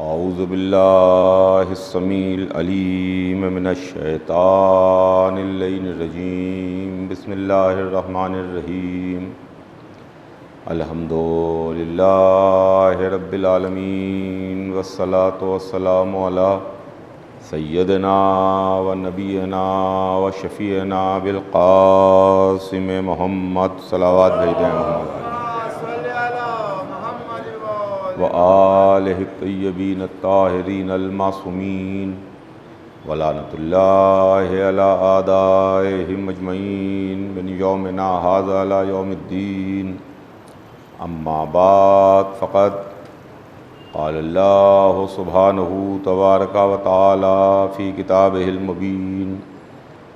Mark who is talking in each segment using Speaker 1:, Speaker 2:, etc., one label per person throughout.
Speaker 1: اعوذ باللہ السمیع العلیم من الشیطان اللعین الرجیم بسم اللہ الرحمن الرحیم الحمد للہ رب العالمین والصلاة والسلام علی سیدنا و نبینا و شفیعنا بالقاسم محمد صلوات بھیجتے ہیں محمد وآلہ الطیبین الطاہرین المعصومین ولعنۃ اللہ علی اعدائہم اجمعین من یومنا ھذا الی یوم الدین اما بعد فقد قال اللہ سبحانہ تبارک و تعالی فی کتابہ المبین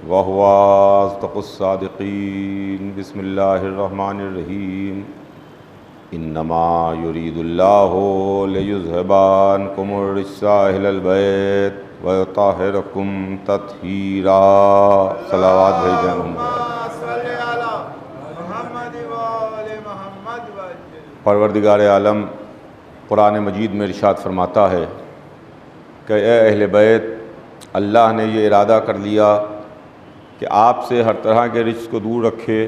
Speaker 1: وہو اصدق الصادقین بسم اللہ الرحمن الرحیم انما یرید اللہ لیذھب عنکم الرجس اہل البیت ویطہرکم تطہیرا۔ صلوات بھیجیں پروردگار عالم قرآن مجید میں ارشاد فرماتا ہے کہ اے اہل بیت، اللہ نے یہ ارادہ کر لیا کہ آپ سے ہر طرح کے رجس کو دور رکھے،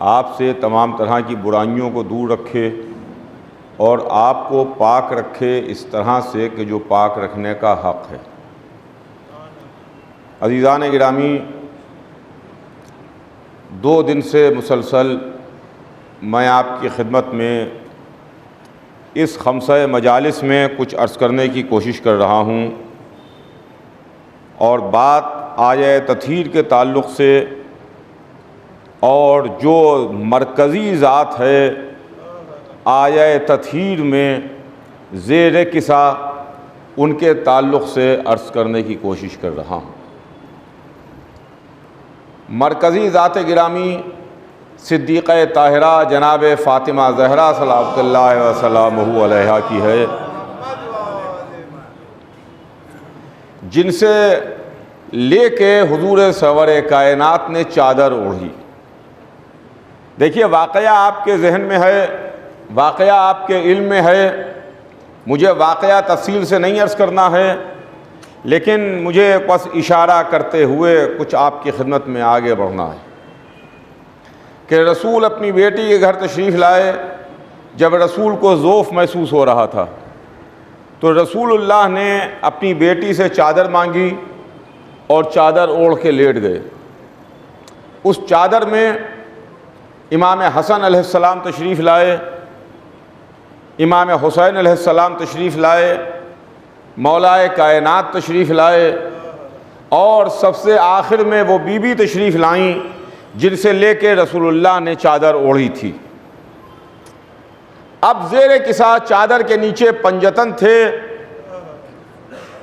Speaker 1: آپ سے تمام طرح کی برائیوں کو دور رکھے اور آپ کو پاک رکھے اس طرح سے کہ جو پاک رکھنے کا حق ہے۔ عزیزان گرامی، 2 دن سے مسلسل میں آپ کی خدمت میں اس 5 مجالس میں کچھ عرض کرنے کی کوشش کر رہا ہوں، اور بات آیہ تطہیر کے تعلق سے اور جو مرکزی ذات ہے آیہ تطہیر میں زیر کسا ان کے تعلق سے عرض کرنے کی کوشش کر رہا ہوں۔ مرکزی ذات گرامی صدیقہ طاہرہ جناب فاطمہ زہرا صلوات اللہ وسلامہ علیہا کی ہے، جن سے لے کے حضور سرور کائنات نے چادر اوڑھی۔ دیکھیے، واقعہ آپ کے ذہن میں ہے، واقعہ آپ کے علم میں ہے، مجھے واقعہ تفصیل سے نہیں عرض کرنا ہے، لیکن مجھے بس اشارہ کرتے ہوئے کچھ آپ کی خدمت میں آگے بڑھنا ہے کہ رسول اپنی بیٹی کے گھر تشریف لائے۔ جب رسول کو ذوف محسوس ہو رہا تھا تو رسول اللہ نے اپنی بیٹی سے چادر مانگی اور چادر اوڑھ کے لیٹ گئے۔ اس چادر میں امام حسن علیہ السلام تشریف لائے، امام حسین علیہ السلام تشریف لائے، مولا کائنات تشریف لائے، اور سب سے آخر میں وہ بی بی تشریف لائیں جن سے لے کے رسول اللہ نے چادر اوڑھی تھی۔ اب زیر کسا چادر کے نیچے پنجتن تھے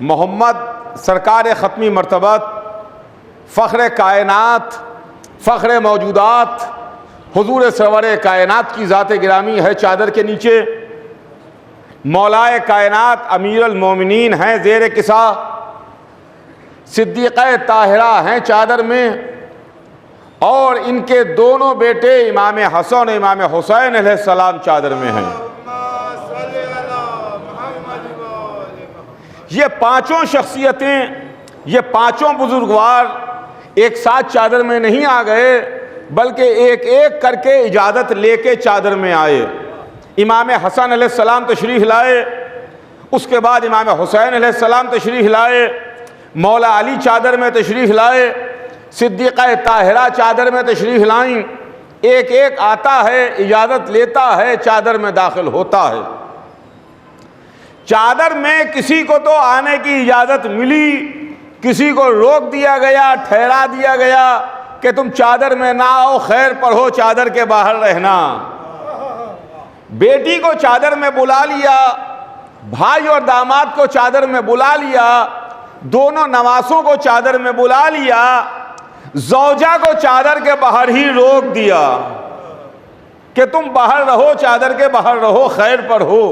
Speaker 1: محمد سرکار ختمی مرتبت، فخر کائنات، فخر موجودات، حضور سرور کائنات کی ذات گرامی ہے چادر کے نیچے، مولا کائنات امیر المومنین ہیں زیر کسا، صدیقہ طاہرہ ہیں چادر میں، اور ان کے دونوں بیٹے امام حسن و امام حسین علیہ السلام چادر میں ہیں۔ یہ 5 شخصیتیں، یہ 5 بزرگوار ایک ساتھ چادر میں نہیں آ گئے، بلکہ ایک ایک کر کے اجازت لے کے چادر میں آئے۔ امام حسن علیہ السلام تشریف لائے، اس کے بعد امام حسین علیہ السلام تشریف لائے، مولا علی چادر میں تشریف لائے، صدیقہ طاہرہ چادر میں تشریف لائیں، ایک ایک آتا ہے، اجازت لیتا ہے، چادر میں داخل ہوتا ہے۔ چادر میں کسی کو تو آنے کی اجازت ملی، کسی کو روک دیا گیا، ٹھہرا دیا گیا کہ تم چادر میں نہ آؤ، خیر پڑھو، چادر کے باہر رہنا۔ بیٹی کو چادر میں بلا لیا، بھائی اور داماد کو چادر میں بلا لیا، دونوں نواسوں کو چادر میں بلا لیا، زوجہ کو چادر کے باہر ہی روک دیا کہ تم باہر رہو، چادر کے باہر رہو، خیر پڑھو۔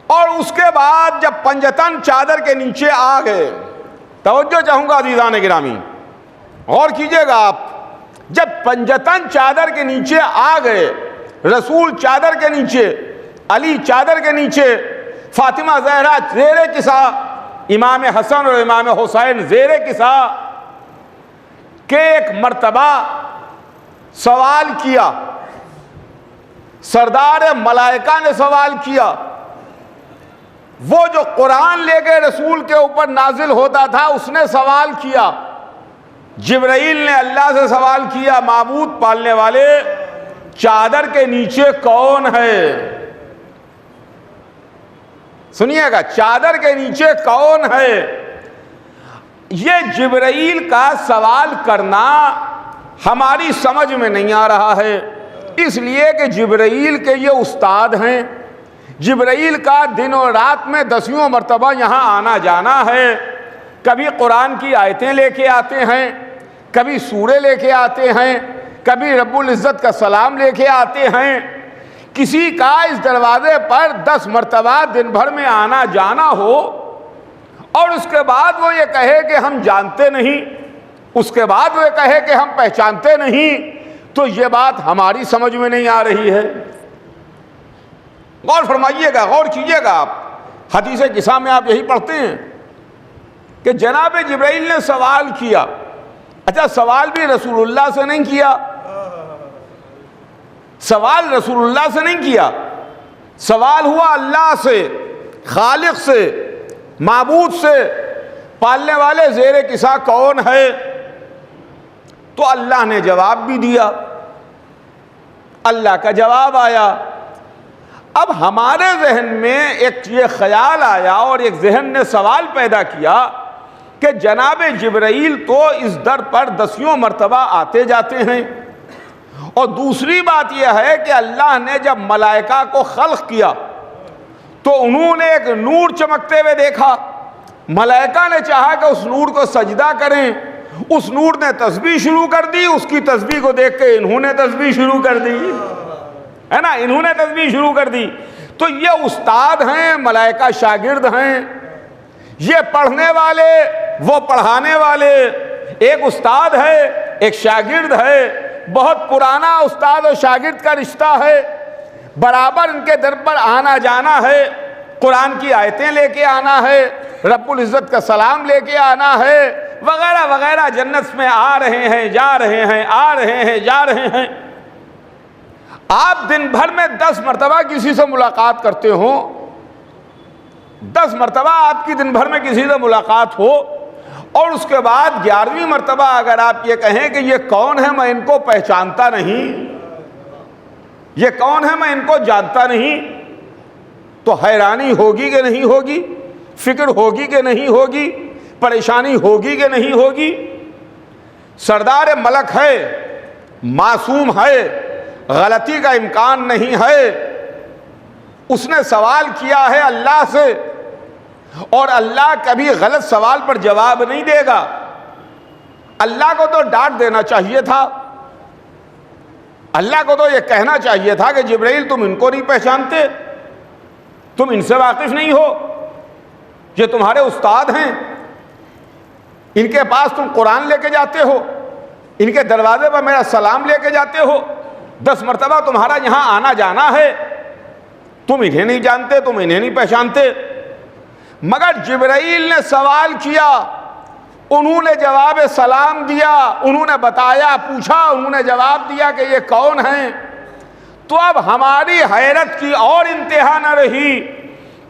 Speaker 1: اور اس کے بعد جب پنجتن چادر کے نیچے آ گئے، توجہ چاہوں گا عزیزان گرامی، غور کیجئے گا آپ، جب پنجتن چادر کے نیچے آ گئے، رسول چادر کے نیچے، علی چادر کے نیچے، فاطمہ زہرا زیر کسا، امام حسن اور امام حسین زیر کسا، کہ ایک مرتبہ سوال کیا، سردار ملائکہ نے سوال کیا، وہ جو قرآن لے کے رسول کے اوپر نازل ہوتا تھا اس نے سوال کیا، جبرائیل نے اللہ سے سوال کیا، معبود پالنے والے چادر کے نیچے کون ہے؟ سنیے گا، چادر کے نیچے کون ہے؟ یہ جبرائیل کا سوال کرنا ہماری سمجھ میں نہیں آ رہا ہے، اس لیے کہ جبرائیل کے یہ استاد ہیں، جبرائیل کا دن و رات میں 10 مرتبہ یہاں آنا جانا ہے، کبھی قرآن کی آیتیں لے کے آتے ہیں، کبھی سورے لے کے آتے ہیں، کبھی رب العزت کا سلام لے کے آتے ہیں، کسی کا اس دروازے پر 10 مرتبہ دن بھر میں آنا جانا ہو اور اس کے بعد وہ یہ کہے کہ ہم جانتے نہیں، اس کے بعد وہ یہ کہے کہ ہم پہچانتے نہیں، تو یہ بات ہماری سمجھ میں نہیں آ رہی ہے۔ غور فرمائیے گا، غور کیجیے گا، آپ حدیث قصہ میں آپ یہی پڑھتے ہیں کہ جناب جبرائیل نے سوال کیا۔ اچھا، سوال بھی رسول اللہ سے نہیں کیا، سوال رسول اللہ سے نہیں کیا، سوال ہوا اللہ سے، خالق سے، معبود سے، پالنے والے زیر کسا کون ہے؟ تو اللہ نے جواب بھی دیا، اللہ کا جواب آیا۔ اب ہمارے ذہن میں ایک یہ خیال آیا اور ایک ذہن نے سوال پیدا کیا کہ جناب جبرائیل تو اس در پر 10 مرتبہ آتے جاتے ہیں، اور دوسری بات یہ ہے کہ اللہ نے جب ملائکہ کو خلق کیا تو انہوں نے ایک نور چمکتے ہوئے دیکھا، ملائکہ نے چاہا کہ اس نور کو سجدہ کریں، اس نور نے تسبیح شروع کر دی، اس کی تسبیح کو دیکھ کے انہوں نے تسبیح شروع کر دی، ہے نا، انہوں نے تسبیح شروع کر دی۔ تو یہ استاد ہیں، ملائکہ شاگرد ہیں، یہ پڑھنے والے، وہ پڑھانے والے، ایک استاد ہے ایک شاگرد ہے، بہت پرانا استاد اور شاگرد کا رشتہ ہے، برابر ان کے در پر آنا جانا ہے، قرآن کی آیتیں لے کے آنا ہے، رب العزت کا سلام لے کے آنا ہے، وغیرہ وغیرہ، جنت میں آ رہے ہیں، جا رہے ہیں، آ رہے ہیں، جا رہے ہیں۔ آپ دن بھر میں 10 مرتبہ کسی سے ملاقات کرتے ہو، 10 مرتبہ آپ کی دن بھر میں کسی سے ملاقات ہو، اور اس کے بعد 11ویں مرتبہ اگر آپ یہ کہیں کہ یہ کون ہے، میں ان کو پہچانتا نہیں، یہ کون ہے، میں ان کو جانتا نہیں، تو حیرانی ہوگی کہ نہیں ہوگی؟ فکر ہوگی کہ نہیں ہوگی؟ پریشانی ہوگی کہ نہیں ہوگی؟ سردار ملک ہے، معصوم ہے، غلطی کا امکان نہیں ہے، اس نے سوال کیا ہے اللہ سے، اور اللہ کبھی غلط سوال پر جواب نہیں دے گا۔ اللہ کو تو ڈانٹ دینا چاہیے تھا، اللہ کو تو یہ کہنا چاہیے تھا کہ جبرائیل تم ان کو نہیں پہچانتے، تم ان سے واقف نہیں ہو، یہ تمہارے استاد ہیں، ان کے پاس تم قرآن لے کے جاتے ہو، ان کے دروازے پر میرا سلام لے کے جاتے ہو، 10 مرتبہ تمہارا یہاں آنا جانا ہے، تم انہیں نہیں جانتے، تم انہیں نہیں پہچانتے۔ مگر جبرائیل نے سوال کیا، انہوں نے جواب سلام دیا، انہوں نے بتایا، پوچھا، انہوں نے جواب دیا کہ یہ کون ہیں۔ تو اب ہماری حیرت کی اور انتہا نہ رہی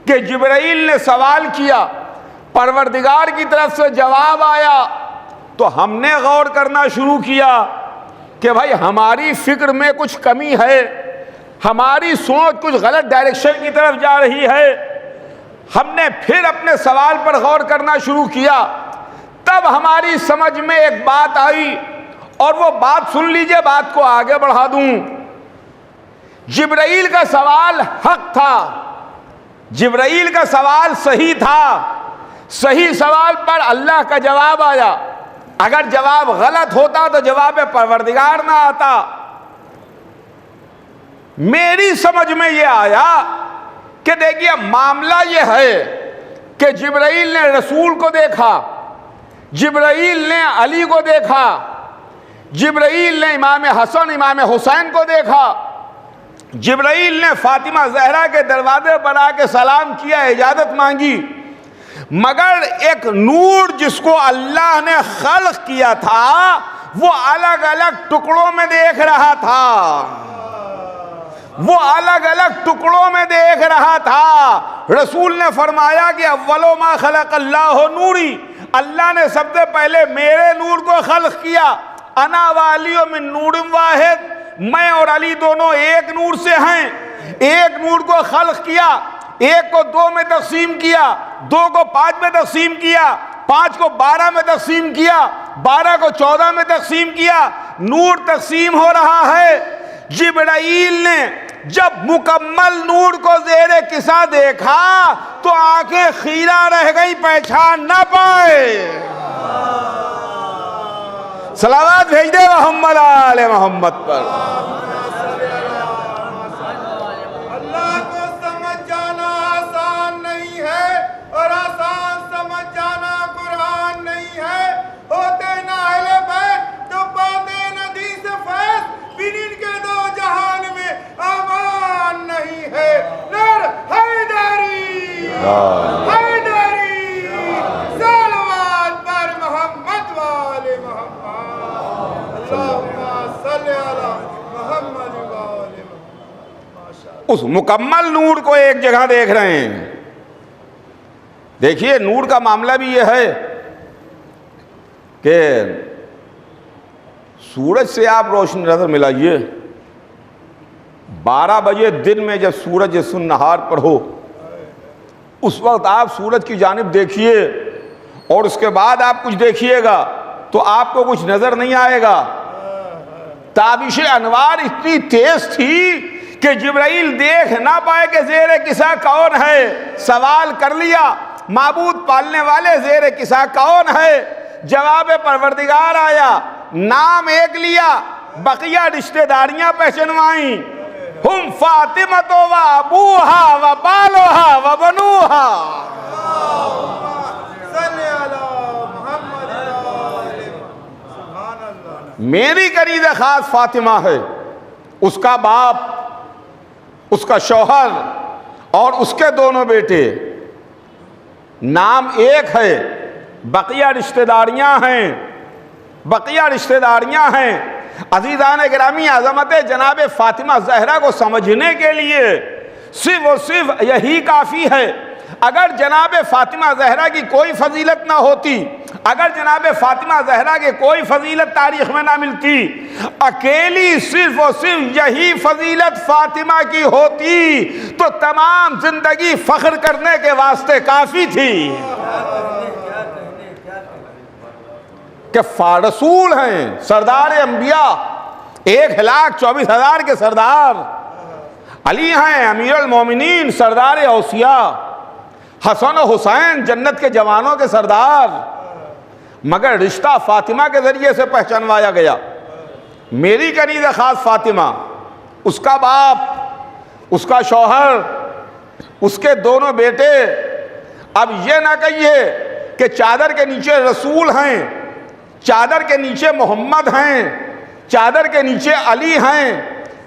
Speaker 1: کہ جبرائیل نے سوال کیا، پروردگار کی طرف سے جواب آیا، تو ہم نے غور کرنا شروع کیا کہ بھائی ہماری فکر میں کچھ کمی ہے، ہماری سوچ کچھ غلط ڈائریکشن کی طرف جا رہی ہے۔ ہم نے پھر اپنے سوال پر غور کرنا شروع کیا، تب ہماری سمجھ میں ایک بات آئی، اور وہ بات سن لیجئے، بات کو آگے بڑھا دوں۔ جبرائیل کا سوال حق تھا، جبرائیل کا سوال صحیح تھا، صحیح سوال پر اللہ کا جواب آیا۔ اگر جواب غلط ہوتا تو جواب پروردگار نہ آتا۔ میری سمجھ میں یہ آیا کہ دیکھیے معاملہ یہ ہے کہ جبرائیل نے رسول کو دیکھا، جبرائیل نے علی کو دیکھا، جبرائیل نے امام حسن امام حسین کو دیکھا، جبرائیل نے فاطمہ زہرا کے دروازے پر آ کے سلام کیا، اجازت مانگی، مگر ایک نور جس کو اللہ نے خلق کیا تھا وہ الگ الگ ٹکڑوں میں دیکھ رہا تھا، وہ الگ الگ ٹکڑوں میں دیکھ رہا تھا۔ رسول نے فرمایا کہ اولو ما خلق اللہ نوری، اللہ نے سب سے پہلے میرے نور کو خلق کیا، انا والی من نور واحد، میں اور علی دونوں ایک نور سے ہیں، ایک نور کو خلق کیا، ایک کو 2 میں تقسیم کیا، 2 کو 5 میں تقسیم کیا، 5 کو 12 میں تقسیم کیا، 12 کو 14 میں تقسیم کیا، نور تقسیم ہو رہا ہے۔ جبرائیل نے جب مکمل نور کو زیر کسا دیکھا تو آنکھیں خیرہ رہ گئی، پہچان نہ پائے۔ صلوات بھیج دے محمد آل محمد پر۔
Speaker 2: اللہ کو سمجھ جانا آسان نہیں ہے اور آسان سمجھ جانا قرآن نہیں ہے، ہوتے نہ اہل بیت تو پاتے نہ حدیث فیض، بن ان کے 2 جہان میں امان نہیں ہے۔ نر حیدری، حیدری، صلوات پر محمد وآل محمد، اللہم صلی علی محمد وآل محمد۔
Speaker 1: اس مکمل نور کو ایک جگہ دیکھ رہے ہیں۔ دیکھیے نور کا معاملہ بھی یہ ہے کہ سورج سے آپ روشنی نظر ملائیے، 12 بجے دن میں جب سورج نہار پر ہو اس وقت آپ سورج کی جانب دیکھیے، اور اس کے بعد آپ کچھ دیکھیے گا تو آپ کو کچھ نظر نہیں آئے گا۔ تابش انوار اتنی تیز تھی کہ جبرائیل دیکھ نہ پائے کہ زیر کسا کون ہے۔ سوال کر لیا معبود پالنے والے زیر کسا کون ہے؟ جواب پروردگار آیا، نام ایک لیا، بقیہ رشتہ داریاں پہچنوائیں، ہم فاطمہ و ابوہا و بالوہا و بنوہا۔
Speaker 2: صلی علی محمد وآل محمد۔ سبحان اللہ۔
Speaker 1: میری قرید خاص فاطمہ ہے، اس کا باپ، اس کا شوہر اور اس کے دونوں بیٹے، نام ایک ہے، بقیہ رشتہ داریاں ہیں، بقیہ رشتہ داریاں ہیں۔ عزیزان گرامی، عظمت جناب فاطمہ زہرا کو سمجھنے کے لیے صرف اور صرف یہی کافی ہے۔ اگر جناب فاطمہ زہرا کی کوئی فضیلت نہ ہوتی، اگر جناب فاطمہ زہرا کی کوئی فضیلت تاریخ میں نہ ملتی، اکیلی صرف اور صرف یہی فضیلت فاطمہ کی ہوتی تو تمام زندگی فخر کرنے کے واسطے کافی تھی کہ رسول ہیں، سردار انبیاء، 1,24,000 کے سردار، علی ہیں امیر المومنین، سردار اوصیاء، حسن و حسین جنت کے جوانوں کے سردار، مگر رشتہ فاطمہ کے ذریعے سے پہچانوایا گیا۔ میری قرید خاص فاطمہ، اس کا باپ، اس کا شوہر، اس کے دونوں بیٹے۔ اب یہ نہ کہیے کہ چادر کے نیچے رسول ہیں، چادر کے نیچے محمد ہیں، چادر کے نیچے علی ہیں،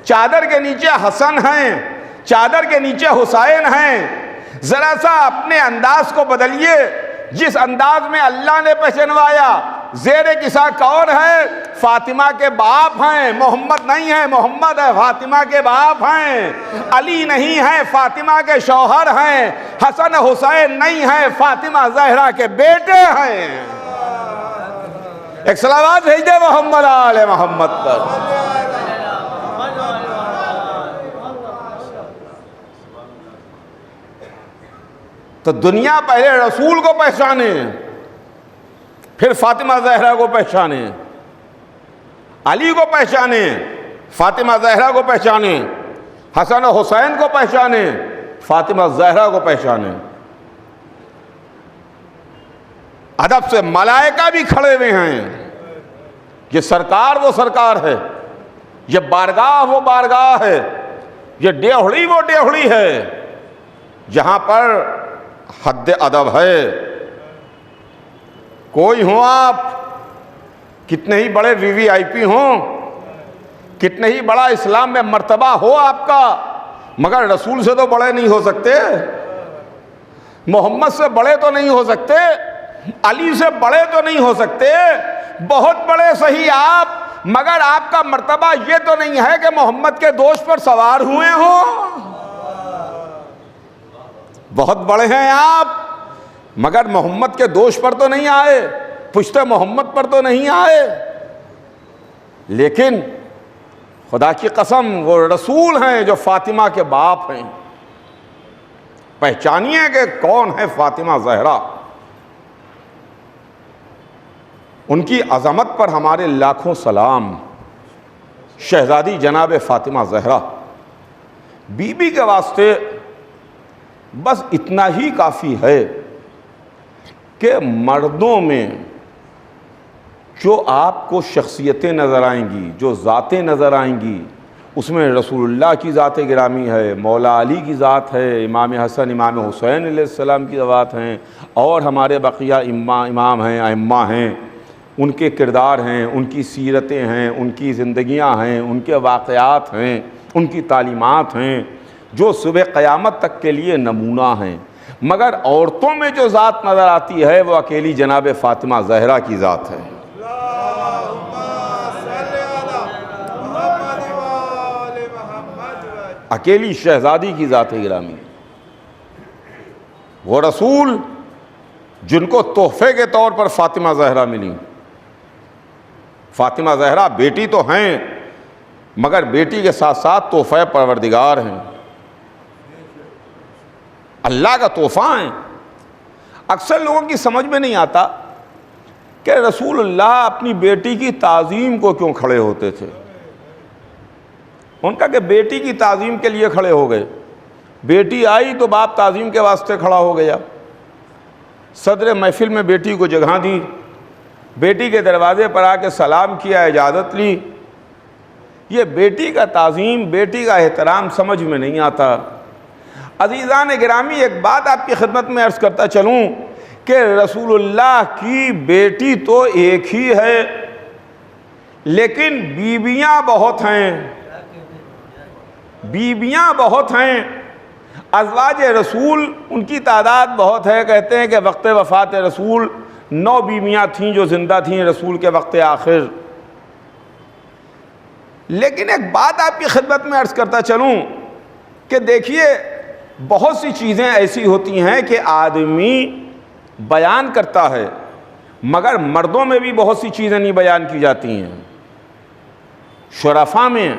Speaker 1: چادر کے نیچے حسن ہیں، چادر کے نیچے حسین ہیں۔ ذرا سا اپنے انداز کو بدلیے، جس انداز میں اللہ نے پہچنوایا۔ زیر کسا کون ہے؟ فاطمہ کے باپ ہیں، محمد نہیں ہے، محمد ہے، فاطمہ کے باپ ہیں۔ علی نہیں ہے، فاطمہ کے شوہر ہیں۔ حسن حسین نہیں ہے، فاطمہ زہرا کے بیٹے ہیں۔ ایک صلوات بھیج دے محمد آل محمد پر۔ تو دنیا پہلے رسول کو پہچانے، پھر فاطمہ زہرا کو پہچانے، علی کو پہچانے، فاطمہ زہرا کو پہچانے، حسن و حسین کو پہچانے، فاطمہ زہرا کو پہچانے۔ ادب سے ملائکہ بھی کھڑے ہوئے ہیں، یہ سرکار وہ سرکار ہے، یہ بارگاہ وہ بارگاہ ہے، یہ ڈیوڑی وہ ڈیوڑی ہے، جہاں پر حد ادب ہے۔ کوئی ہوں آپ، کتنے ہی بڑے وی وی آئی پی ہوں، کتنے ہی بڑا اسلام میں مرتبہ ہو آپ کا، مگر رسول سے تو بڑے نہیں ہو سکتے، محمد سے بڑے تو نہیں ہو سکتے، علی سے بڑے تو نہیں ہو سکتے، بہت بڑے صحیح آپ، مگر آپ کا مرتبہ یہ تو نہیں ہے کہ محمد کے دوش پر سوار ہوئے ہوں۔ بہت بڑے ہیں آپ، مگر محمد کے دوش پر تو نہیں آئے، پشت محمد پر تو نہیں آئے۔ لیکن خدا کی قسم وہ رسول ہیں جو فاطمہ کے باپ ہیں۔ پہچانیے کہ کون ہے فاطمہ زہرا، ان کی عظمت پر ہمارے لاکھوں سلام۔ شہزادی جناب فاطمہ زہرا، بی بی کے واسطے بس اتنا ہی کافی ہے کہ مردوں میں جو آپ کو شخصیتیں نظر آئیں گی، جو ذاتیں نظر آئیں گی، اس میں رسول اللہ کی ذات گرامی ہے، مولا علی کی ذات ہے، امام حسن امام حسین علیہ السلام کی ذات ہیں، اور ہمارے بقیہ امام ہیں، ائمہ ہیں، ان کے کردار ہیں، ان کی سیرتیں ہیں، ان کی زندگیاں ہیں، ان کے واقعات ہیں، ان کی تعلیمات ہیں، جو صبح قیامت تک کے لیے نمونہ ہیں۔ مگر عورتوں میں جو ذات نظر آتی ہے وہ اکیلی جناب فاطمہ زہرا کی ذات ہے۔ اکیلی شہزادی کی ذات گرامی، وہ رسول جن کو تحفے کے طور پر فاطمہ زہرا ملی۔ فاطمہ زہرا بیٹی تو ہیں، مگر بیٹی کے ساتھ ساتھ تحفہ پروردگار ہیں، اللہ کا تحفہ ہیں۔ اکثر لوگوں کی سمجھ میں نہیں آتا کہ رسول اللہ اپنی بیٹی کی تعظیم کو کیوں کھڑے ہوتے تھے۔ ان کا کہ بیٹی کی تعظیم کے لیے کھڑے ہو گئے، بیٹی آئی تو باپ تعظیم کے واسطے کھڑا ہو گیا، صدر محفل میں بیٹی کو جگہ دی، بیٹی کے دروازے پر آ کے سلام کیا، اجازت لی۔ یہ بیٹی کا تعظیم، بیٹی کا احترام سمجھ میں نہیں آتا۔ عزیزان گرامی، ایک بات آپ کی خدمت میں عرض کرتا چلوں کہ رسول اللہ کی بیٹی تو ایک ہی ہے، لیکن بیویاں بہت ہیں، بیویاں بہت ہیں۔ ازواج رسول ان کی تعداد بہت ہے، کہتے ہیں کہ وقت وفات رسول 9 بیویاں تھیں جو زندہ تھیں رسول کے وقت آخر۔ لیکن ایک بات آپ کی خدمت میں عرض کرتا چلوں کہ دیکھیے، بہت سی چیزیں ایسی ہوتی ہیں کہ آدمی بیان کرتا ہے، مگر مردوں میں بھی بہت سی چیزیں نہیں بیان کی جاتی ہیں۔ شرفاء میں،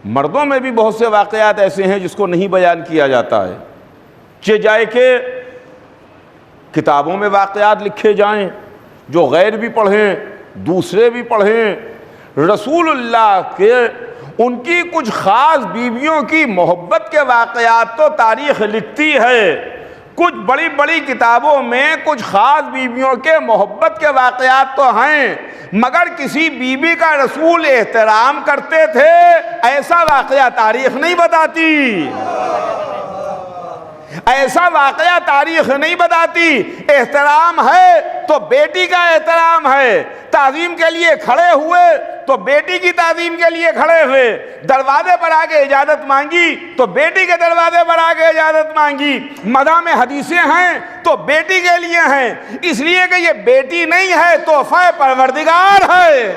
Speaker 1: مردوں میں بھی بہت سے واقعات ایسے ہیں جس کو نہیں بیان کیا جاتا ہے، کہ جائے کہ کتابوں میں واقعات لکھے جائیں جو غیر بھی پڑھیں، دوسرے بھی پڑھیں۔ رسول اللہ کے ان کی کچھ خاص بیویوں کی محبت کے واقعات تو تاریخ لکھتی ہے، کچھ بڑی بڑی کتابوں میں کچھ خاص بیویوں کے محبت کے واقعات تو ہیں، مگر کسی بیوی کا رسول احترام کرتے تھے ایسا واقعہ تاریخ نہیں بتاتی، ایسا واقعہ تاریخ نہیں بتاتی۔ احترام ہے تو بیٹی کا احترام ہے، تعظیم کے لیے کھڑے ہوئے تو بیٹی کی تعظیم کے لیے کھڑے ہوئے، دروازے پر آ کے اجازت مانگی تو بیٹی کے دروازے پر آ کے اجازت مانگی، مدح میں حدیثیں ہیں تو بیٹی کے لیے ہیں، اس لیے کہ یہ بیٹی نہیں ہے، تحفہ پروردگار ہے۔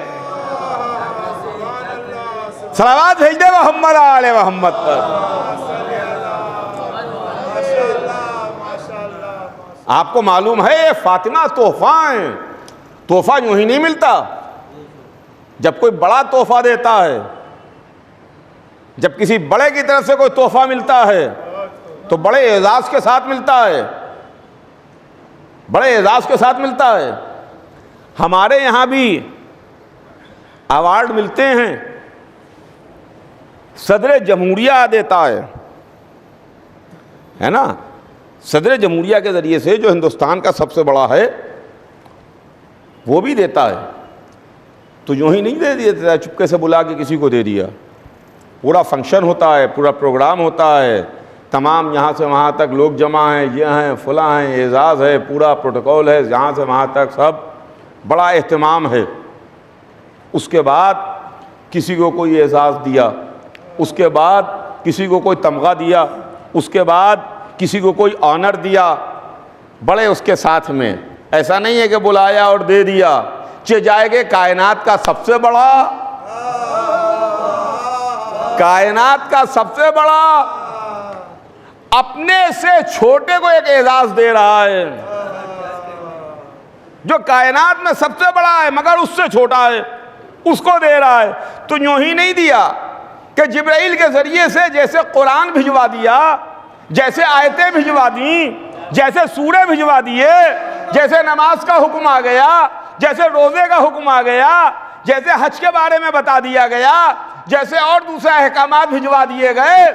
Speaker 1: صلوات بھیج دے محمد آل محمد پر۔ آپ کو معلوم ہے یہ فاطمہ تحفہ ہیں، تحفہ یوں ہی نہیں ملتا۔ جب کوئی بڑا تحفہ دیتا ہے، جب کسی بڑے کی طرف سے کوئی تحفہ ملتا ہے تو بڑے اعزاز کے ساتھ ملتا ہے، بڑے اعزاز کے ساتھ ملتا ہے۔ ہمارے یہاں بھی ایوارڈ ملتے ہیں، صدر جمہوریہ دیتا ہے نا، صدر جمہوریہ کے ذریعے سے جو ہندوستان کا سب سے بڑا ہے وہ بھی دیتا ہے، تو یوں ہی نہیں دے دیتا چپکے سے بلا کے کسی کو دے دیا، پورا فنکشن ہوتا ہے، پورا پروگرام ہوتا ہے، تمام یہاں سے وہاں تک لوگ جمع ہیں، یہ ہیں فلاں ہیں، اعزاز ہے، پورا پروٹوکول ہے، یہاں سے وہاں تک سب بڑا اہتمام ہے۔ اس کے بعد کسی کو کوئی اعزاز دیا، اس کے بعد کسی کو کوئی تمغہ دیا، اس کے بعد کسی کو کوئی آنر دیا، بڑے اس کے ساتھ میں. ایسا نہیں ہے کہ بلایا اور دے دیا. جائے گے کائنات کا سب سے بڑا، کائنات کا سب سے بڑا اپنے سے چھوٹے کو ایک اعزاز دے رہا ہے، جو کائنات میں سب سے بڑا ہے مگر اس سے چھوٹا ہے، اس کو دے رہا ہے. تو یوں ہی نہیں دیا کہ جبرائیل کے ذریعے سے جیسے قرآن بھجوا دیا، جیسے آیتیں بھجوا دیں، جیسے سورے بھجوا دیے، جیسے نماز کا حکم آ گیا، جیسے روزے کا حکم آ گیا، جیسے حج کے بارے میں بتا دیا گیا، جیسے اور دوسرے احکامات بھجوا دیے گئے،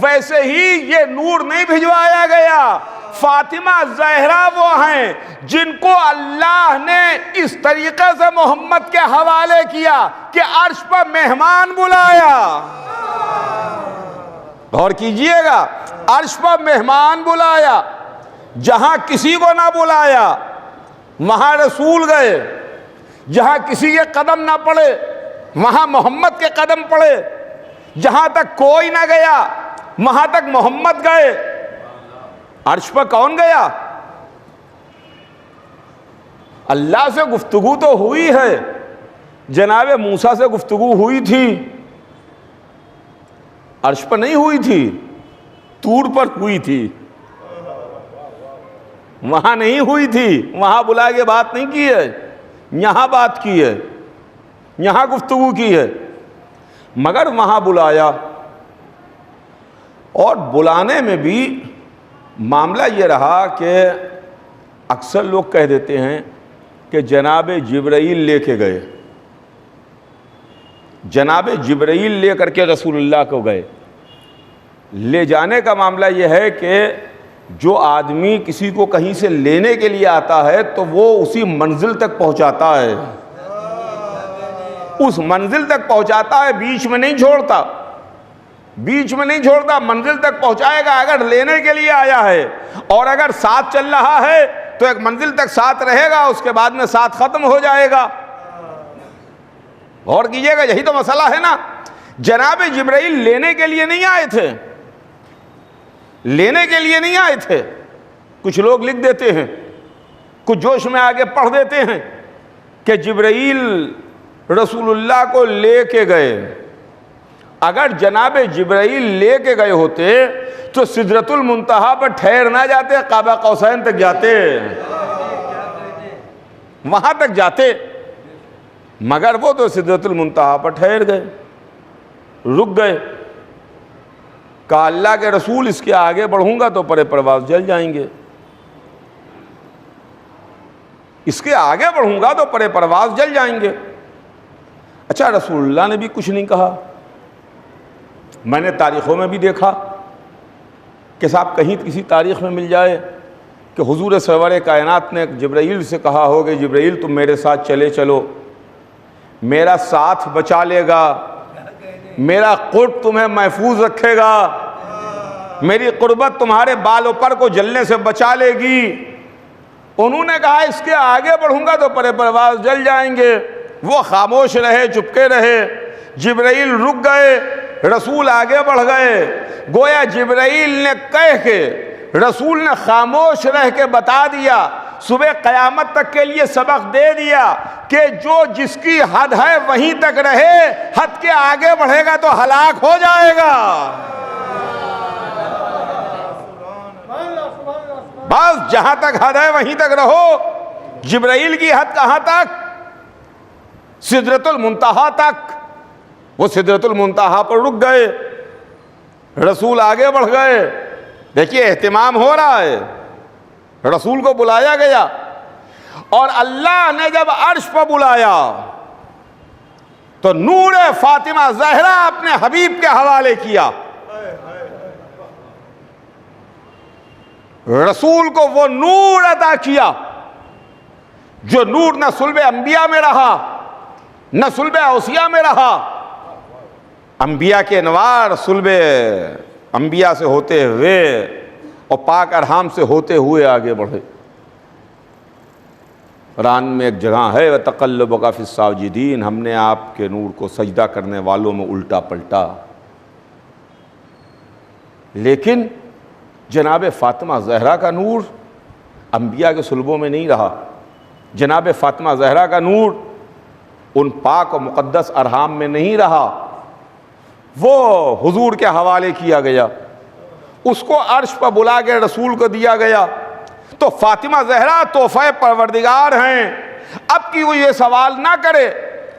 Speaker 1: ویسے ہی یہ نور نہیں بھجوایا گیا. فاطمہ زہرا وہ ہیں جن کو اللہ نے اس طریقے سے محمد کے حوالے کیا کہ عرش پر مہمان بلایا. غور کیجئے گا، عرش پر مہمان بلایا. جہاں کسی کو نہ بلایا وہاں رسول گئے، جہاں کسی کے قدم نہ پڑے وہاں محمد کے قدم پڑے، جہاں تک کوئی نہ گیا وہاں تک محمد گئے. عرش پر کون گیا؟ اللہ سے گفتگو تو ہوئی ہے، جناب موسیٰ سے گفتگو ہوئی تھی، عرش پر نہیں ہوئی تھی، طور پر ہوئی تھی، وہاں نہیں ہوئی تھی، وہاں بلا کے بات نہیں کی ہے، یہاں بات کی ہے، یہاں گفتگو کی ہے. مگر وہاں بلایا، اور بلانے میں بھی معاملہ یہ رہا کہ اکثر لوگ کہہ دیتے ہیں کہ جناب جبرائیل لے کے گئے، جناب جبرائیل لے کر کے رسول اللہ کو گئے. لے جانے کا معاملہ یہ ہے کہ جو آدمی کسی کو کہیں سے لینے کے لیے آتا ہے تو وہ اسی منزل تک پہنچاتا ہے، اس منزل تک پہنچاتا ہے، بیچ میں نہیں چھوڑتا، بیچ میں نہیں چھوڑتا، منزل تک پہنچائے گا. اگر لینے کے لیے آیا ہے اور اگر ساتھ چل رہا ہے تو ایک منزل تک ساتھ رہے گا، اس کے بعد میں ساتھ ختم ہو جائے گا. غور کیجئے گا، یہی تو مسئلہ ہے نا. جناب جبرائیل لینے کے لیے نہیں آئے تھے، لینے کے لیے نہیں آئے تھے. کچھ لوگ لکھ دیتے ہیں، کچھ جوش میں آگے پڑھ دیتے ہیں کہ جبرائیل رسول اللہ کو لے کے گئے. اگر جناب جبرائیل لے کے گئے ہوتے تو سدرۃ المنتہا پر ٹھہر نہ جاتے، قاب قوسین تک جاتے، وہاں تک جاتے. مگر وہ تو سدرۃ المنتہا پر ٹھہر گئے، رک گئے. کہا اللہ کے رسول اس کے آگے بڑھوں گا تو پر پرواز جل جائیں گے، اس کے آگے بڑھوں گا تو پر پرواز جل جائیں گے. اچھا، رسول اللہ نے بھی کچھ نہیں کہا. میں نے تاریخوں میں بھی دیکھا کہ صاحب کہیں کسی تاریخ میں مل جائے کہ حضور سرور کائنات نے جبرائیل سے کہا ہو کہ جبرائیل تم میرے ساتھ چلے چلو، میرا ساتھ بچا لے گا، میرا قرب تمہیں محفوظ رکھے گا، میری قربت تمہارے بال و پر کو جلنے سے بچا لے گی. انہوں نے کہا اس کے آگے بڑھوں گا تو پر پرواز جل جائیں گے. وہ خاموش رہے، چپکے رہے. جبرائیل رک گئے، رسول آگے بڑھ گئے. گویا جبرائیل نے کہہ کے، رسول نے خاموش رہ کے بتا دیا، صبح قیامت تک کے لیے سبق دے دیا کہ جو جس کی حد ہے وہیں تک رہے، حد کے آگے بڑھے گا تو ہلاک ہو جائے گا. بس جہاں تک حد ہے وہیں تک رہو. جبرائیل کی حد کہاں تک؟ سدرۃ المنتہا تک. وہ سدرۃ المنتہا پر رک گئے، رسول آگے بڑھ گئے. دیکھیے اہتمام ہو رہا ہے، رسول کو بلایا گیا، اور اللہ نے جب عرش پر بلایا تو نور فاطمہ زہرا اپنے حبیب کے حوالے کیا. رسول کو وہ نور عطا کیا جو نور نہ صلب انبیاء میں رہا نہ صلب اوصیاء میں رہا. انبیاء کے انوار صلب انبیاء سے ہوتے ہوئے اور پاک ارحام سے ہوتے ہوئے آگے بڑھے. قرآن میں ایک جگہ ہے وَتَقَلُّبُكَ فِي السَّاجِدِينَ، ہم نے آپ کے نور کو سجدہ کرنے والوں میں الٹا پلٹا۔ لیکن جناب فاطمہ زہرا کا نور انبیاء کے صلبوں میں نہیں رہا، جناب فاطمہ زہرا کا نور ان پاک و مقدس ارحام میں نہیں رہا، وہ حضور کے حوالے کیا گیا، اس کو عرش پر بلا کے رسول کو دیا گیا۔ تو فاطمہ زہرا تحفہ پروردگار ہیں۔ اب کی وہ یہ سوال نہ کرے،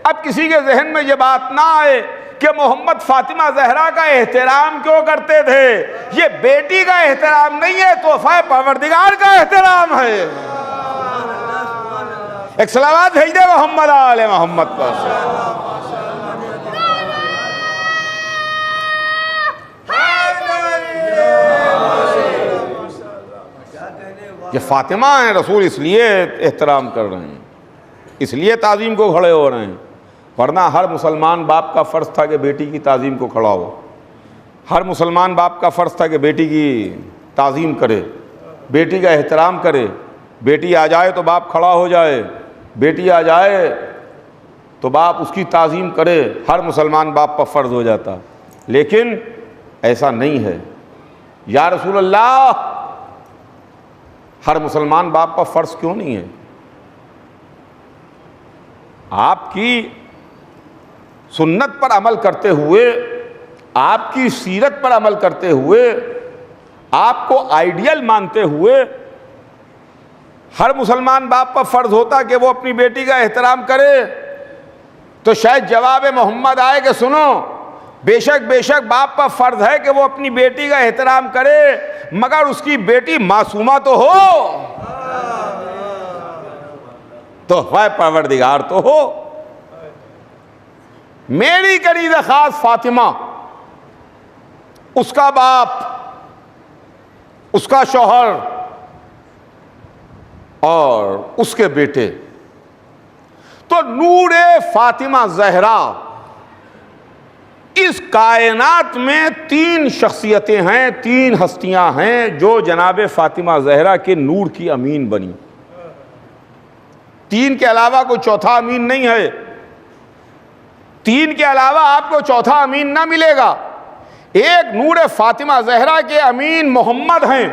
Speaker 1: اب کسی کے ذہن میں یہ بات نہ آئے کہ محمد فاطمہ زہرا کا احترام کیوں کرتے تھے، یہ بیٹی کا احترام نہیں ہے، تحفہ پروردگار کا احترام ہے۔ ایک صلوات بھیج دے محمد آل محمد پر۔ یہ فاطمہ ہیں، رسول اس لیے احترام کر رہے ہیں، اس لیے تعظیم کو کھڑے ہو رہے ہیں، ورنہ ہر مسلمان باپ کا فرض تھا کہ بیٹی کی تعظیم کو کھڑا ہو، ہر مسلمان باپ کا فرض تھا کہ بیٹی کی تعظیم کرے، بیٹی کا احترام کرے، بیٹی آ جائے تو باپ کھڑا ہو جائے، بیٹی آ جائے تو باپ اس کی تعظیم کرے، ہر مسلمان باپ پر فرض ہو جاتا، لیکن ایسا نہیں ہے۔ یا رسول اللہ، ہر مسلمان باپ پر فرض کیوں نہیں ہے؟ آپ کی سنت پر عمل کرتے ہوئے، آپ کی سیرت پر عمل کرتے ہوئے، آپ کو آئیڈیل مانتے ہوئے ہر مسلمان باپ پر فرض ہوتا کہ وہ اپنی بیٹی کا احترام کرے، تو شاید جواب محمد آئے کہ سنو، بے شک باپ پر فرض ہے کہ وہ اپنی بیٹی کا احترام کرے، مگر اس کی بیٹی معصومہ تو ہو، تحفہ پروردگار تو ہو۔ میری قریب خاص فاطمہ، اس کا باپ، اس کا شوہر اور اس کے بیٹے، تو نور فاطمہ زہرا، اس کائنات میں تین شخصیتیں ہیں، تین ہستیاں ہیں جو جناب فاطمہ زہرا کے نور کی امین بنی، تین کے علاوہ کوئی چوتھا امین نہیں ہے، تین کے علاوہ آپ کو چوتھا امین نہ ملے گا۔ ایک نور فاطمہ زہرا کے امین محمد ہیں،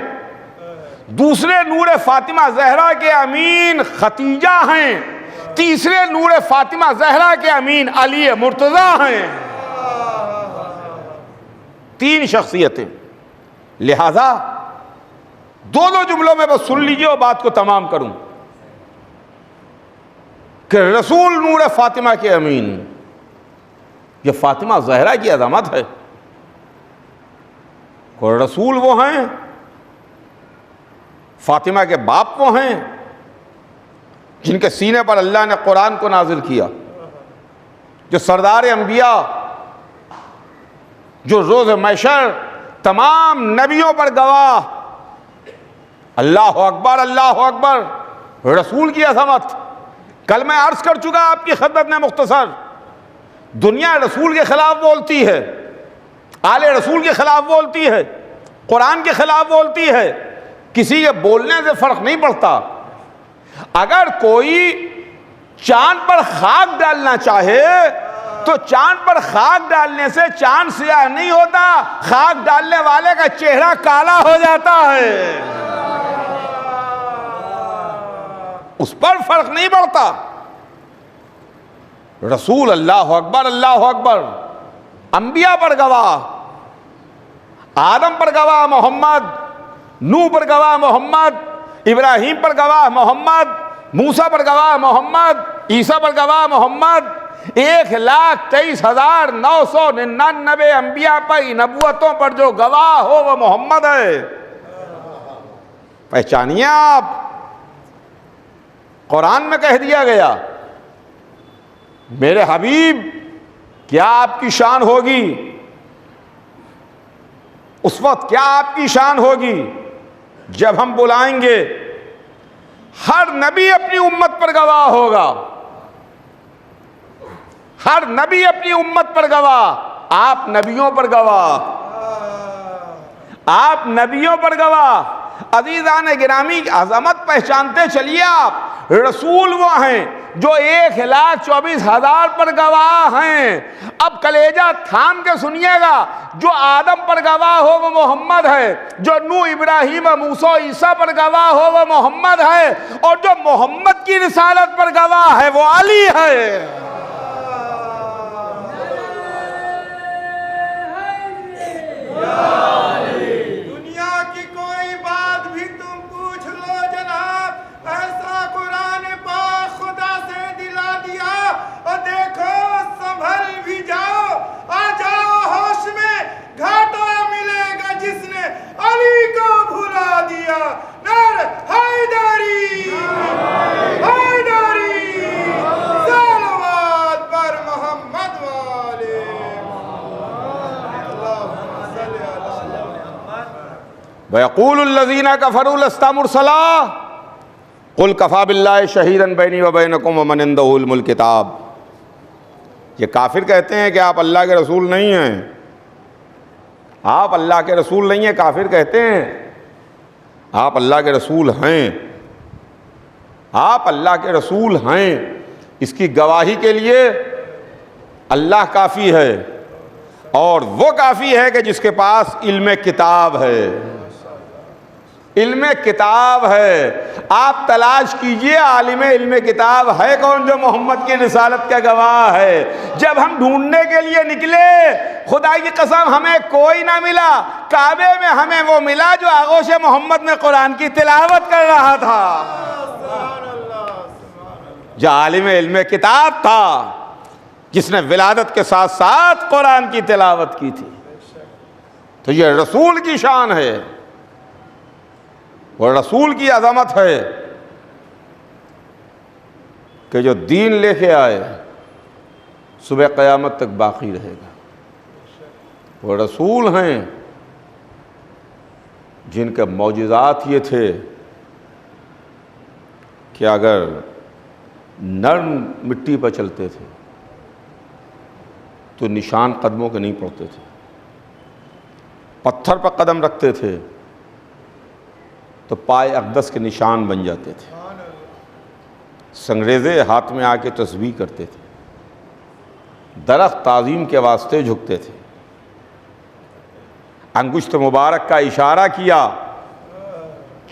Speaker 1: دوسرے نور فاطمہ زہرا کے امین ختیجہ ہیں، تیسرے نور فاطمہ زہرا کے امین علی مرتضیٰ ہیں۔ تین شخصیتیں، لہذا دونوں جملوں میں بس سن لیجیے اور بات کو تمام کروں کہ رسول نور فاطمہ کے امین، یہ فاطمہ زہرا کی عظمت ہے۔ اور رسول وہ ہیں، فاطمہ کے باپ وہ ہیں جن کے سینے پر اللہ نے قرآن کو نازل کیا، جو سردار انبیاء، جو روز محشر تمام نبیوں پر گواہ، اللہ اکبر اللہ اکبر، رسول کی عظمت۔ کل میں عرض کر چکا آپ کی خدمت میں مختصر، دنیا رسول کے خلاف بولتی ہے، آل رسول کے خلاف بولتی ہے، قرآن کے خلاف بولتی ہے، کسی کے بولنے سے فرق نہیں پڑتا۔ اگر کوئی چاند پر خاک ڈالنا چاہے تو چاند پر خاک ڈالنے سے چاند سیاہ نہیں ہوتا، خاک ڈالنے والے کا چہرہ کالا ہو جاتا ہے، اس پر فرق نہیں پڑتا۔ رسول اللہ اکبر اللہ اکبر، انبیاء پر گواہ، آدم پر گواہ محمد، نوح پر گواہ محمد، ابراہیم پر گواہ محمد، موسیٰ پر گواہ محمد، عیسیٰ پر گواہ محمد، 1,23,999 انبیاء پر نبوتوں پر جو گواہ ہو وہ محمد ہے۔ پہچانیے آپ، قرآن میں کہہ دیا گیا میرے حبیب کیا آپ کی شان ہوگی، اس وقت کیا آپ کی شان ہوگی جب ہم بلائیں گے، ہر نبی اپنی امت پر گواہ ہوگا، ہر نبی اپنی امت پر گواہ، آپ نبیوں پر گواہ، آپ نبیوں پر گواہ۔ عزیزان گرامی، عظمت پہچانتے چلیے آپ، رسول وہ ہیں جو 1,24,000 پر گواہ ہیں۔ اب کلیجہ تھام کے سنیے گا، جو آدم پر گواہ ہو وہ محمد ہے، جو نوح، ابراہیم، موسیٰ، عیسیٰ پر گواہ ہو وہ محمد ہے، اور جو محمد کی رسالت پر گواہ ہے وہ علی ہے۔
Speaker 2: دنیا کی کوئی بات بھی تم پوچھ لو جناب، ایسا قرآن پاک خدا سے دلا دیا، اور دیکھو سنبھل بھی جاؤ، آ جاؤ ہوش میں، گھاٹا ملے گا جس نے علی کو بھلا دیا۔ نعرہ حیدری، حیدری، صلوات پر محمد والے۔
Speaker 1: وَيَقُولُ الَّذِينَ كَفَرُوا لَسْتَ مُرْسَلًا قُلْ كَفَىٰ بِاللَّهِ شَهِيدًا بَيْنِي وَبَيْنَكُمْ وَمَنْ عِندَهُ عِلْمُ الْكِتَابِ۔ یہ کافر کہتے ہیں کہ آپ اللہ کے رسول نہیں ہیں، آپ اللہ کے رسول نہیں ہیں، کافر کہتے ہیں آپ اللہ کے رسول ہیں، آپ اللہ کے رسول ہیں۔ اس کی گواہی کے لیے اللہ کافی ہے، اور وہ کافی ہے کہ جس کے پاس علم کتاب ہے، علم کتاب ہے۔ آپ تلاش کیجئے عالم علم کتاب ہے کون جو محمد کی رسالت کا گواہ ہے۔ جب ہم ڈھونڈنے کے لیے نکلے، خدا کی قسم ہمیں کوئی نہ ملا، کعبے میں ہمیں وہ ملا جو آغوش محمد میں قرآن کی تلاوت کر رہا تھا، جو عالم علم کتاب تھا، جس نے ولادت کے ساتھ ساتھ قرآن کی تلاوت کی تھی۔ تو یہ رسول کی شان ہے، وہ رسول کی عظمت ہے کہ جو دین لے کے آئے صبح قیامت تک باقی رہے گا۔ وہ رسول ہیں جن کے معجزات یہ تھے کہ اگر نرم مٹی پر چلتے تھے تو نشان قدموں کے نہیں پڑتے تھے، پتھر پر قدم رکھتے تھے تو پائے اقدس کے نشان بن جاتے تھے، سنگریزے ہاتھ میں آ کے تسبیح کرتے تھے، درخت تعظیم کے واسطے جھکتے تھے، انگشت مبارک کا اشارہ کیا،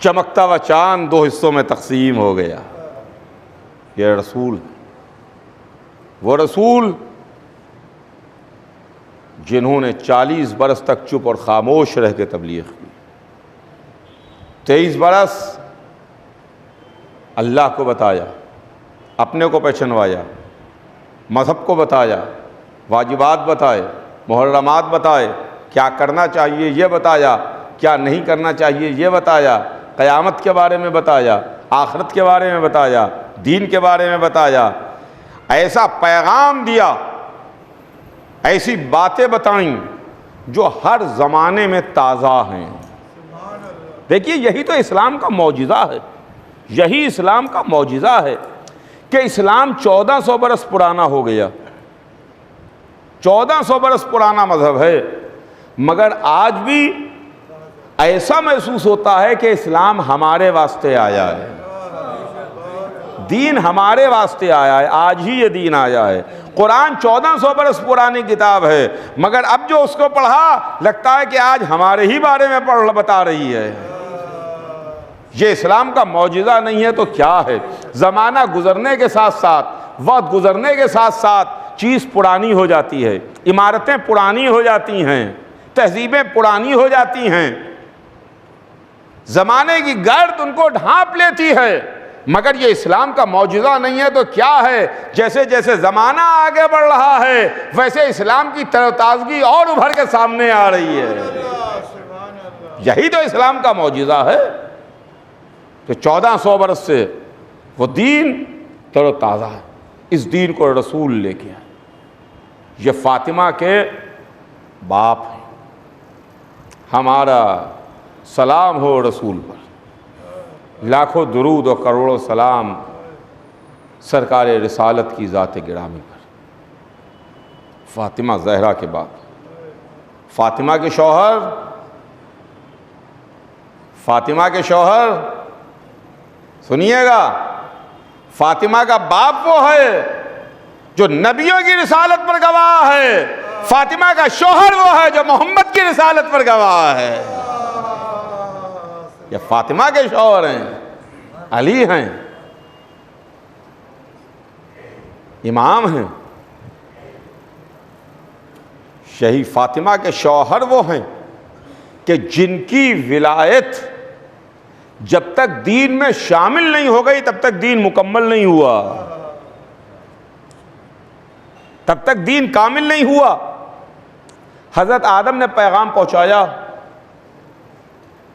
Speaker 1: چمکتا ہوا چاند 2 حصوں میں تقسیم ہو گیا۔ یہ رسول، وہ رسول جنہوں نے 40 برس تک چپ اور خاموش رہ کے تبلیغ کی، 23 برس اللہ کو بتایا، اپنے کو پہچنوایا، مذہب کو بتایا، واجبات بتائے، محرمات بتائے، کیا کرنا چاہیے یہ بتایا، کیا نہیں کرنا چاہیے یہ بتایا، قیامت کے بارے میں بتایا، آخرت کے بارے میں بتایا، دین کے بارے میں بتایا، ایسا پیغام دیا، ایسی باتیں بتائیں جو ہر زمانے میں تازہ ہیں۔ دیکھیے یہی تو اسلام کا معجزہ ہے، یہی اسلام کا معجزہ ہے کہ اسلام 1400 برس پرانا ہو گیا، 1400 برس پرانا مذہب ہے، مگر آج بھی ایسا محسوس ہوتا ہے کہ اسلام ہمارے واسطے آیا ہے، دین ہمارے واسطے آیا ہے، آج ہی یہ دین آیا ہے۔ قرآن 1400 برس پرانی کتاب ہے، مگر اب جو اس کو پڑھا لگتا ہے کہ آج ہمارے ہی بارے میں بتا رہی ہے۔ یہ اسلام کا معجزہ نہیں ہے تو کیا ہے؟ زمانہ گزرنے کے ساتھ ساتھ، وقت گزرنے کے ساتھ ساتھ چیز پرانی ہو جاتی ہے، عمارتیں پرانی ہو جاتی ہیں، تہذیبیں پرانی ہو جاتی ہیں، زمانے کی گرد ان کو ڈھانپ لیتی ہے، مگر یہ اسلام کا معجزہ نہیں ہے تو کیا ہے؟ جیسے جیسے زمانہ آگے بڑھ رہا ہے ویسے اسلام کی تر و تازگی اور ابھر کے سامنے آ رہی ہے۔ یہی تو اسلام کا معجزہ ہے کہ 1400 برس سے وہ دین تر و تازہ ہے، اس دین کو رسول لے کے آئے۔ یہ فاطمہ کے باپ ہیں، ہمارا سلام ہو رسول پر، لاکھوں درود و کروڑوں سلام سرکار رسالت کی ذات گرامی پر۔ فاطمہ زہرا کے باپ، فاطمہ کے شوہر، فاطمہ کے شوہر سنیے گا، فاطمہ کا باپ وہ ہے جو نبیوں کی رسالت پر گواہ ہے، فاطمہ کا شوہر وہ ہے جو محمد کی رسالت پر گواہ ہے۔ یہ فاطمہ کے شوہر ہیں، علی ہیں، امام ہیں۔ شہید فاطمہ کے شوہر وہ ہیں کہ جن کی ولایت جب تک دین میں شامل نہیں ہو گئی تب تک دین مکمل نہیں ہوا، تب تک دین کامل نہیں ہوا۔ حضرت آدم نے پیغام پہنچایا،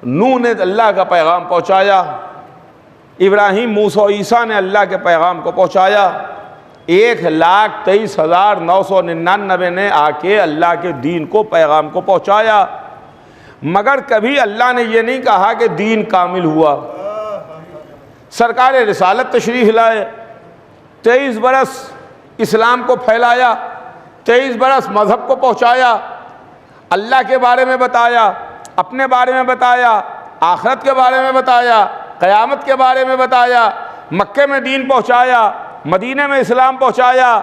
Speaker 1: نوح نے اللہ کا پیغام پہنچایا، ابراہیم، موسیٰ، عیسیٰ نے اللہ کے پیغام کو پہنچایا، 1,23,999 نے آ کے اللہ کے دین کو، پیغام کو پہنچایا، مگر کبھی اللہ نے یہ نہیں کہا کہ دین کامل ہوا۔ سرکار رسالت تشریف لائے، 23 برس اسلام کو پھیلایا، 23 برس مذہب کو پہنچایا، اللہ کے بارے میں بتایا، اپنے بارے میں بتایا، آخرت کے بارے میں بتایا، قیامت کے بارے میں بتایا، مکے میں دین پہنچایا، مدینے میں اسلام پہنچایا،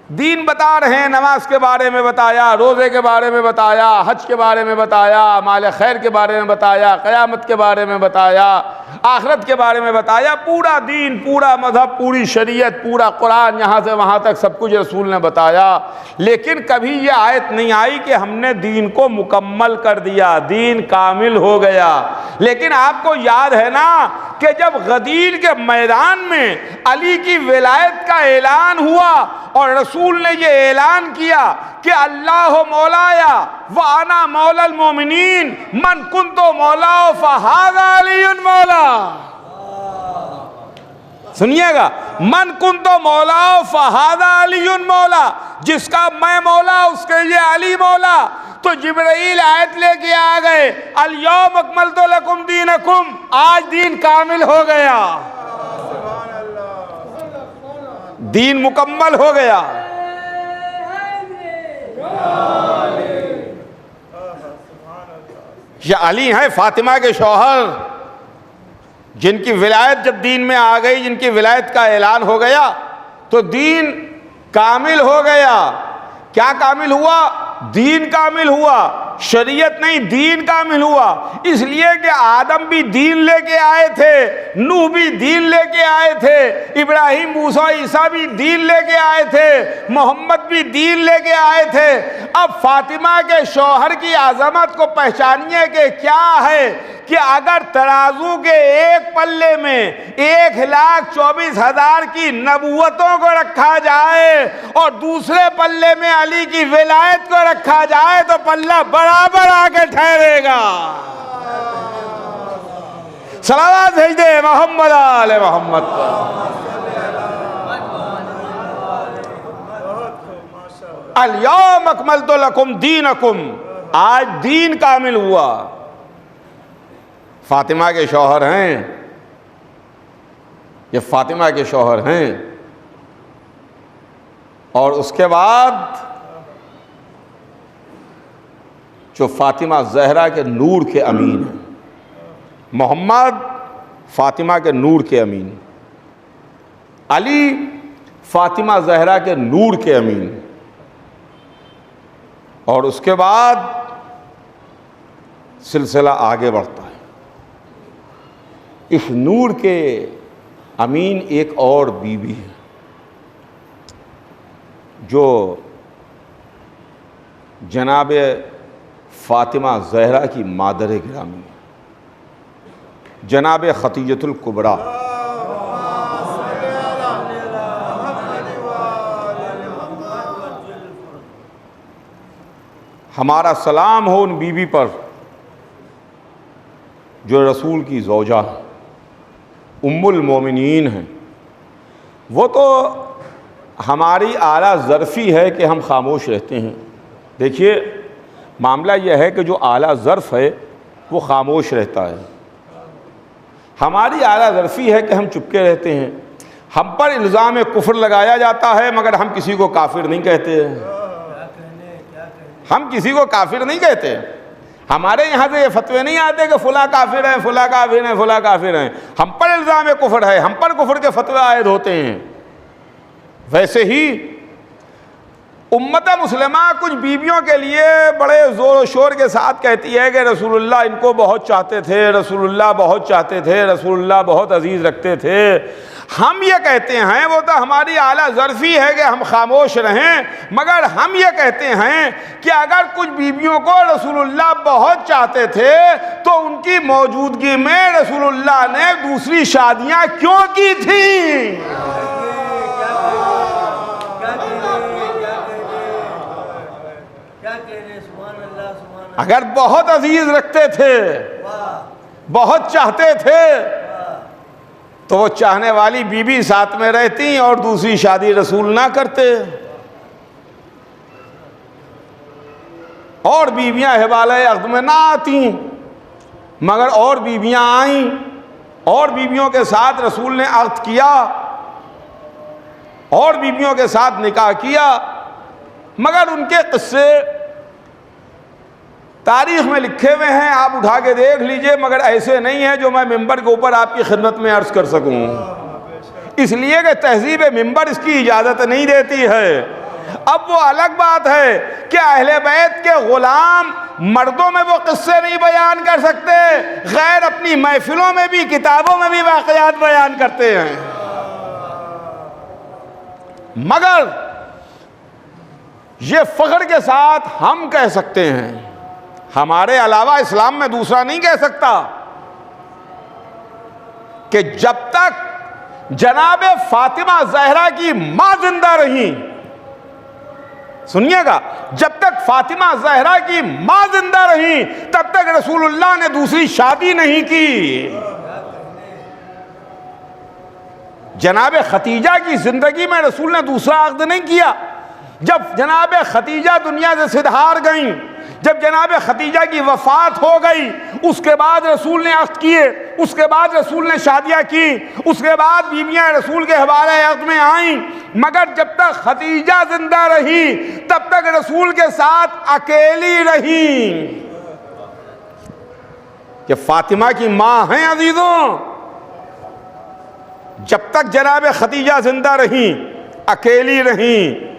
Speaker 1: دین بتا رہے ہیں، نماز کے بارے میں بتایا، روزے کے بارے میں بتایا، حج کے بارے میں بتایا، مال خیر کے بارے میں بتایا، قیامت کے بارے میں بتایا، آخرت کے بارے میں بتایا، پورا دین، پورا مذہب، پوری شریعت، پورا قرآن، یہاں سے وہاں تک سب کچھ رسول نے بتایا۔ لیکن کبھی یہ آیت نہیں آئی کہ ہم نے دین کو مکمل کر دیا، دین کامل ہو گیا۔ لیکن آپ کو یاد ہے نا کہ جب غدیر کے میدان میں علی کی ولایت کا اعلان ہوا اور رسول نے یہ اعلان کیا کہ اللہ مولایا وانا مولا المومنین من کنت مولا فہذا علی مولا، سنیے گا، من کنت مولا فہذا علی مولا، جس کا میں مولا اس کے یہ علی مولا۔ تو جبرائیل آیت لے کے آ گئے، الیوم اکملت لکم دینکم، آج دین کامل ہو گیا، دین مکمل ہو گیا۔ یہ علی ہیں فاطمہ کے شوہر، جن کی ولایت جب دین میں آ گئی، جن کی ولایت کا اعلان ہو گیا تو دین کامل ہو گیا۔ کیا کامل ہوا؟ دین کامل ہوا، شریعت نہیں، دین کامل ہوا۔ اس لیے کہ آدم بھی دین لے کے آئے تھے، نوح بھی دین لے کے آئے تھے، ابراہیم، موسیٰ، عیسیٰ بھی دین لے کے آئے تھے، محمد بھی دین لے کے آئے تھے۔ اب فاطمہ کے شوہر کی عظمت کو پہچانیے کہ کیا ہے کہ اگر ترازو کے ایک پلے میں 1,24,000 کی نبوتوں کو رکھا جائے اور دوسرے پلے میں علی کی ولایت کو رکھا جائے تو پلہ برابر آ کے ٹھہرے گا۔ صلوات بھیج دے محمد آل محمد پر۔ الیوم اکملت لکم دینکم، آج دین کامل ہوا۔ فاطمہ کے شوہر ہیں، یہ فاطمہ کے شوہر ہیں۔ اور اس کے بعد جو فاطمہ زہرا کے نور کے امین ہیں، محمد فاطمہ کے نور کے امین، علی فاطمہ زہرا کے نور کے امین۔ اور اس کے بعد سلسلہ آگے بڑھتا ہے۔ اس نور کے امین ایک اور بیوی ہے جو جناب فاطمہ زہرا کی مادر گرامی ہے، جناب خدیجۃ الکبریٰ۔ ہمارا سلام ہو ان بیوی پر جو رسول کی زوجہ ہے، ام المومنین ہیں۔ وہ تو ہماری اعلیٰ ظرفی ہے کہ ہم خاموش رہتے ہیں۔ دیکھیے معاملہ یہ ہے کہ جو اعلیٰ ظرف ہے وہ خاموش رہتا ہے، ہماری اعلیٰ ظرفی ہے کہ ہم چپکے رہتے ہیں۔ ہم پر الزام کفر لگایا جاتا ہے مگر ہم کسی کو کافر نہیں کہتے، ہم کسی کو کافر نہیں کہتے۔ ہمارے یہاں سے یہ فتوے نہیں آتے کہ فلاں کافر ہیں، فلاں کافر ہیں، فلاں کافر ہیں، ہم پر الزام کفر ہے، ہم پر کفر کے فتوے عائد ہوتے ہیں۔ ویسے ہی امت مسلمہ کچھ بیویوں کے لیے بڑے زور و شور کے ساتھ کہتی ہے کہ رسول اللہ ان کو بہت چاہتے تھے، رسول اللہ بہت چاہتے تھے، رسول اللہ بہت عزیز رکھتے تھے۔ ہم یہ کہتے ہیں، وہ تو ہماری اعلیٰ ظرفی ہے کہ ہم خاموش رہیں، مگر ہم یہ کہتے ہیں کہ اگر کچھ بیویوں کو رسول اللہ بہت چاہتے تھے تو ان کی موجودگی میں رسول اللہ نے دوسری شادیاں کیوں کی تھیں؟ اگر بہت عزیز رکھتے تھے، بہت چاہتے تھے، تو وہ چاہنے والی بیوی ساتھ میں رہتی اور دوسری شادی رسول نہ کرتے، اور بیویاں حوالہ عقد میں نہ آتیں، مگر اور بیویاں آئیں، اور بیویوں کے ساتھ رسول نے عقد کیا، اور بیویوں کے ساتھ نکاح کیا، مگر ان کے قصے تاریخ میں لکھے ہوئے ہیں، آپ اٹھا کے دیکھ لیجئے، مگر ایسے نہیں ہیں جو میں ممبر کے اوپر آپ کی خدمت میں عرض کر سکوں، اس لیے کہ تہذیب ممبر اس کی اجازت نہیں دیتی ہے۔ اب وہ الگ بات ہے کہ اہل بیت کے غلام مردوں میں وہ قصے نہیں بیان کر سکتے، غیر اپنی محفلوں میں بھی، کتابوں میں بھی واقعات بیان کرتے ہیں، مگر یہ فخر کے ساتھ ہم کہہ سکتے ہیں، ہمارے علاوہ اسلام میں دوسرا نہیں کہہ سکتا کہ جب تک جناب فاطمہ زہرا کی ماں زندہ رہی، سنیے گا، جب تک فاطمہ زہرا کی ماں زندہ رہی تب تک رسول اللہ نے دوسری شادی نہیں کی۔ جناب ختیجہ کی زندگی میں رسول نے دوسرا عقد نہیں کیا۔ جب جناب ختیجہ دنیا سے صدہار گئیں، جب جناب ختیجہ کی وفات ہو گئی، اس کے بعد رسول نے عقد کیے، اس کے بعد رسول نے شادیاں کی، اس کے بعد بیویاں رسول کے حوالے عقد میں آئیں، مگر جب تک ختیجہ زندہ رہی تب تک رسول کے ساتھ اکیلی رہیں۔ کہ فاطمہ کی ماں ہیں عزیزوں، جب تک جناب ختیجہ زندہ رہیں اکیلی رہیں،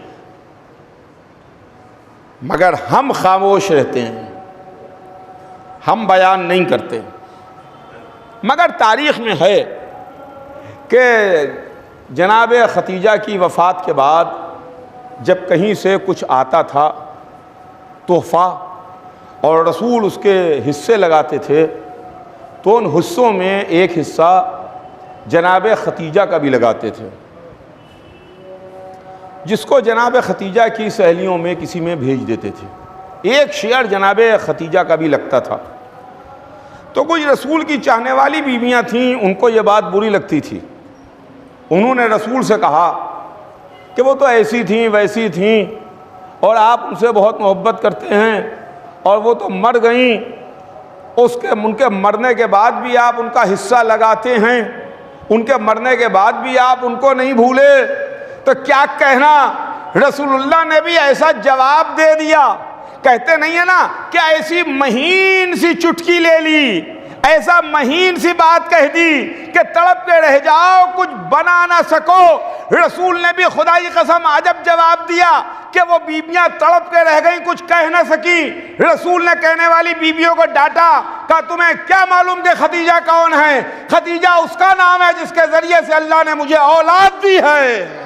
Speaker 1: مگر ہم خاموش رہتے ہیں، ہم بیان نہیں کرتے۔ مگر تاریخ میں ہے کہ جناب ختیجہ کی وفات کے بعد جب کہیں سے کچھ آتا تھا تحفہ اور رسول اس کے حصے لگاتے تھے، تو ان حصوں میں ایک حصہ جناب ختیجہ کا بھی لگاتے تھے، جس کو جناب ختیجہ کی سہیلیوں میں کسی میں بھیج دیتے تھے، ایک شیئر جناب ختیجہ کا بھی لگتا تھا۔ تو کچھ رسول کی چاہنے والی بیویاں تھیں، ان کو یہ بات بری لگتی تھی، انہوں نے رسول سے کہا کہ وہ تو ایسی تھیں ویسی تھیں اور آپ ان سے بہت محبت کرتے ہیں، اور وہ تو مر گئیں، ان کے مرنے کے بعد بھی آپ ان کا حصہ لگاتے ہیں، ان کے مرنے کے بعد بھی آپ ان کو نہیں بھولے، تو کیا کہنا؟ رسول اللہ نے بھی ایسا جواب دے دیا، کہتے نہیں ہے نا کہ ایسی مہین سی چٹکی لے لی، ایسا مہین سی بات کہہ دی کہ تڑپ کے رہ جاؤ، کچھ بنا نہ سکو۔ رسول نے بھی خدا کی قسم عجب جواب دیا کہ وہ بیویاں تڑپ کے رہ گئیں، کچھ کہہ نہ سکی۔ رسول نے کہنے والی بیویوں کو ڈانٹا، کہا تمہیں کیا معلوم کہ ختیجہ کون ہے؟ ختیجہ اس کا نام ہے جس کے ذریعے سے اللہ نے مجھے اولاد دی ہے۔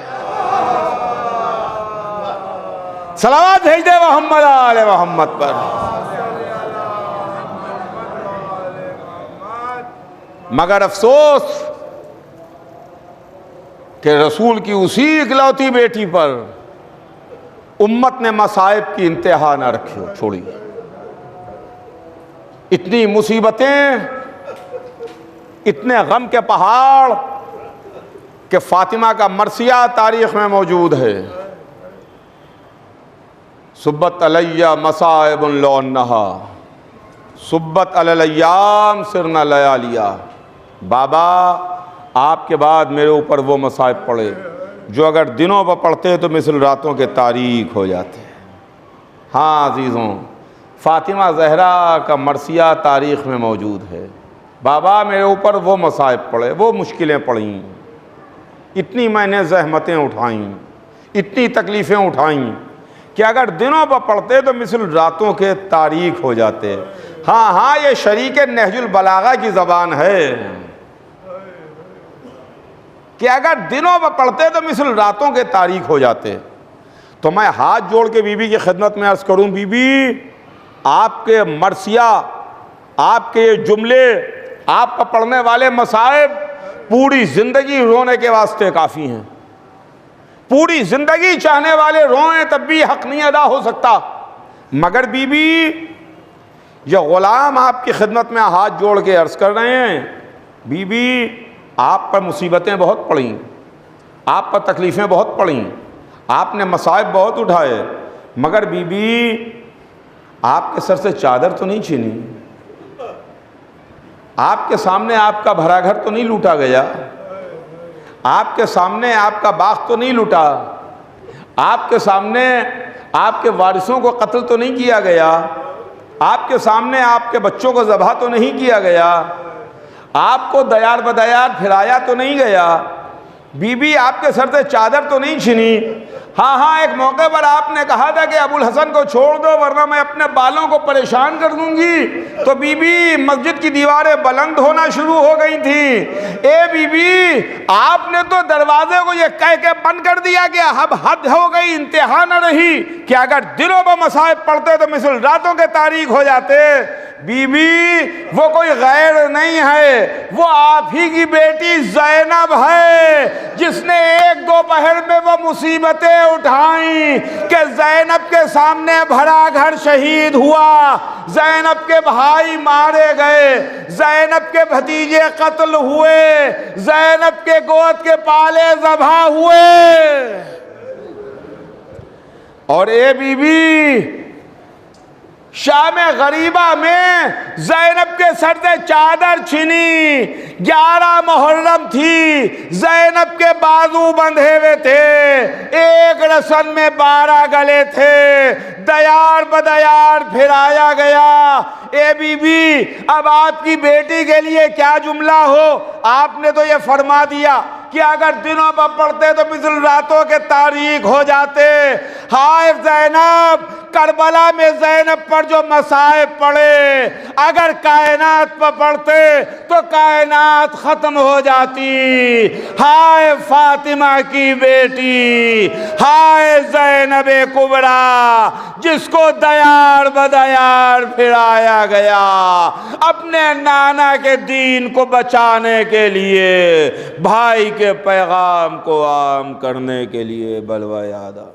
Speaker 1: صلوات بھیج دے محمد آل محمد پر۔ مگر افسوس کہ رسول کی اسی اکلوتی بیٹی پر امت نے مصائب کی انتہا نہ رکھی چھوڑی۔ اتنی مصیبتیں، اتنے غم کے پہاڑ کہ فاطمہ کا مرثیہ تاریخ میں موجود ہے۔ صبت علیہ مصائب لو انہا صبت علی الایام سرنا لیالیا۔ بابا آپ کے بعد میرے اوپر وہ مصائب پڑے جو اگر دنوں پر پڑھتے تو مثل راتوں کے تاریک ہو جاتے۔ ہاں عزیزوں، فاطمہ زہرا کا مرثیہ تاریخ میں موجود ہے، بابا میرے اوپر وہ مصائب پڑے، وہ مشکلیں پڑیں، اتنی میں نے زحمتیں اٹھائیں، اتنی تکلیفیں اٹھائیں کہ اگر دنوں پر پڑھتے تو مثل راتوں کے تاریک ہو جاتے۔ ہاں یہ شریک نہج البلاغہ کی زبان ہے کہ اگر دنوں پر پڑھتے تو مثل راتوں کے تاریک ہو جاتے۔ تو میں ہاتھ جوڑ کے بی بی کی خدمت میں عرض کروں، بی بی آپ کے مرثیہ، آپ کے یہ جملے، آپ پر پڑھنے والے مصائب پوری زندگی رونے کے واسطے کافی ہیں، پوری زندگی چاہنے والے روئیں تب بھی حق نہیں ادا ہو سکتا۔ مگر بی بی یہ غلام آپ کی خدمت میں ہاتھ جوڑ کے عرض کر رہے ہیں، بی بی آپ پر مصیبتیں بہت پڑیں، آپ پر تکلیفیں بہت پڑیں، آپ نے مصائب بہت اٹھائے، مگر بی بی آپ کے سر سے چادر تو نہیں چھینی، آپ کے سامنے آپ کا بھرا گھر تو نہیں لوٹا گیا، آپ کے سامنے آپ کا باغ تو نہیں لوٹا، آپ کے سامنے آپ کے وارثوں کو قتل تو نہیں کیا گیا، آپ کے سامنے آپ کے بچوں کو ذبح تو نہیں کیا گیا، آپ کو دیار بدیار پھرایا تو نہیں گیا، بی بی آپ کے سر سے چادر تو نہیں چھنی۔ ہاں ایک موقع پر آپ نے کہا تھا کہ ابو الحسن کو چھوڑ دو ورنہ میں اپنے بالوں کو پریشان کر دوں گی، تو بی بی مسجد کی دیواریں بلند ہونا شروع ہو گئی تھیں۔ اے بی بی آپ نے تو دروازے کو یہ کہہ کے بند کر دیا کہ اب حد ہو گئی، انتہا نہ رہی، کہ اگر دنوں میں مصائب پڑھتے تو مثل راتوں کے تاریک ہو جاتے۔ بی بی وہ کوئی غیر نہیں ہے، وہ آپ ہی کی بیٹی زینب ہے جس نے ایک دوپہر میں وہ مصیبتیں اٹھائیں کہ زینب کے سامنے بھرا گھر شہید ہوا، زینب کے بھائی مارے گئے، زینب کے بھتیجے قتل ہوئے، زینب کے گود کے پالے ذبح ہوئے۔ اور اے بی بی شام غریبہ میں زینب کے سر سے چادر چھنی، 11 محرم تھی، زینب کے بازو بندھے ہوئے تھے، ایک رسن میں 12 گلے تھے، دیار بدیار پھرایا گیا۔ اے بی بی اب آپ کی بیٹی کے لیے کیا جملہ ہو، آپ نے تو یہ فرما دیا کہ اگر دنوں پر پڑھتے تو مثل راتوں کے تاریک ہو جاتے۔ ہائے زینب، کربلا میں زینب پر جو مصائب پڑے اگر کائنات پر پڑھتے تو کائنات ختم ہو جاتی۔ ہائے فاطمہ کی بیٹی، ہائے زینب کبریٰ جس کو دیار بدیار پھرایا گیا اپنے نانا کے دین کو بچانے کے لیے، بھائی کے پیغام کو عام کرنے کے لیے۔ بلوہ یاد آ